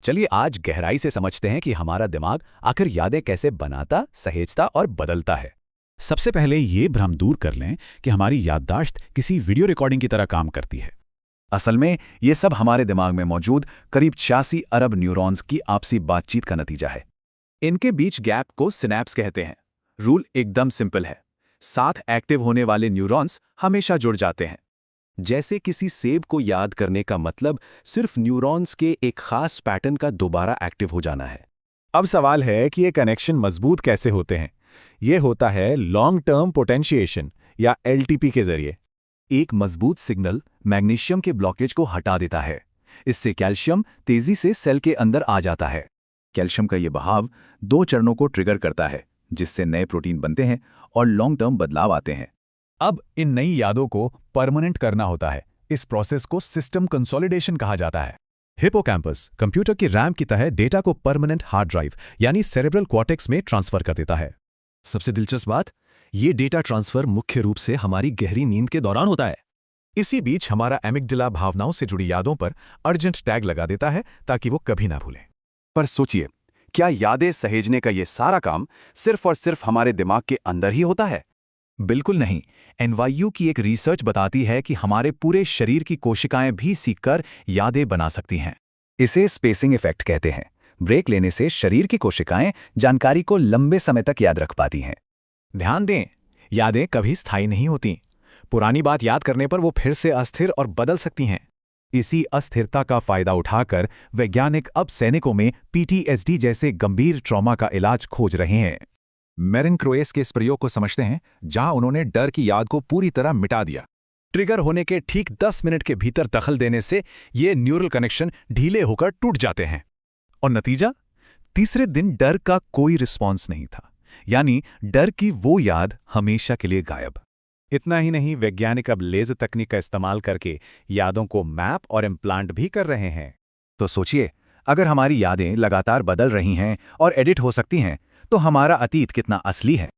चलिए आज गहराई से समझते हैं कि हमारा दिमाग आखिर यादें कैसे बनाता, सहेजता और बदलता है। सबसे पहले ये भ्रम दूर कर लें कि हमारी याददाश्त किसी वीडियो रिकॉर्डिंग की तरह काम करती है। असल में ये सब हमारे दिमाग में मौजूद करीब 86 अरब न्यूरॉन्स की आपसी बातचीत का नतीजा है। इनके बीच गैप को सिनैप्स कहते हैं। रूल एकदम सिंपल है, साथ एक्टिव होने वाले न्यूरॉन्स हमेशा जुड़ जाते हैं। जैसे किसी सेब को याद करने का मतलब सिर्फ न्यूरॉन्स के एक खास पैटर्न का दोबारा एक्टिव हो जाना है। अब सवाल है कि ये कनेक्शन मजबूत कैसे होते हैं। ये होता है लॉन्ग टर्म पोटेंशिएशन या एलटीपी के जरिए। एक मजबूत सिग्नल मैग्नीशियम के ब्लॉकेज को हटा देता है। इससे कैल्शियम तेजी से सेल के अंदर आ जाता है। कैल्शियम का ये बहाव 2 चरणों को ट्रिगर करता है, जिससे नए प्रोटीन बनते हैं और लॉन्ग टर्म बदलाव आते हैं। अब इन नई यादों को परमानेंट करना होता है। इस प्रोसेस को सिस्टम कंसोलिडेशन कहा जाता है। हिपोकैम्पस कंप्यूटर की रैम की तरह डेटा को परमानेंट हार्ड ड्राइव यानी सेरेब्रल कॉर्टेक्स में ट्रांसफर कर देता है। सबसे दिलचस्प बात, ये डेटा ट्रांसफर मुख्य रूप से हमारी गहरी नींद के दौरान होता है। इसी बीच हमारा एमिगडाला भावनाओं से जुड़ी यादों पर अर्जेंट टैग लगा देता है ताकि वो कभी ना भूलें। पर सोचिए, क्या यादें सहेजने का ये सारा काम सिर्फ और सिर्फ हमारे दिमाग के अंदर ही होता है? बिल्कुल नहीं। NYU की एक रिसर्च बताती है कि हमारे पूरे शरीर की कोशिकाएं भी सीखकर यादें बना सकती हैं। इसे स्पेसिंग इफेक्ट कहते हैं। ब्रेक लेने से शरीर की कोशिकाएं जानकारी को लंबे समय तक याद रख पाती हैं। ध्यान दें, यादें कभी स्थायी नहीं होती। पुरानी बात याद करने पर वो फिर से अस्थिर और बदल सकती हैं। इसी अस्थिरता का फायदा उठाकर वैज्ञानिक अब सैनिकों में PTSD जैसे गंभीर ट्रॉमा का इलाज खोज रहे हैं। मेरिन क्रोएस के इस प्रयोग को समझते हैं, जहां उन्होंने डर की याद को पूरी तरह मिटा दिया। ट्रिगर होने के ठीक 10 मिनट के भीतर दखल देने से ये न्यूरल कनेक्शन ढीले होकर टूट जाते हैं। और नतीजा? तीसरे दिन डर का कोई रिस्पॉन्स नहीं था, यानी डर की वो याद हमेशा के लिए गायब। इतना ही नहीं, वैज्ञानिक अब लेजर तकनीक का इस्तेमाल करके यादों को मैप और इम्प्लांट भी कर रहे हैं। तो सोचिए, अगर हमारी यादें लगातार बदल रही हैं और एडिट हो सकती हैं, तो हमारा अतीत कितना असली है।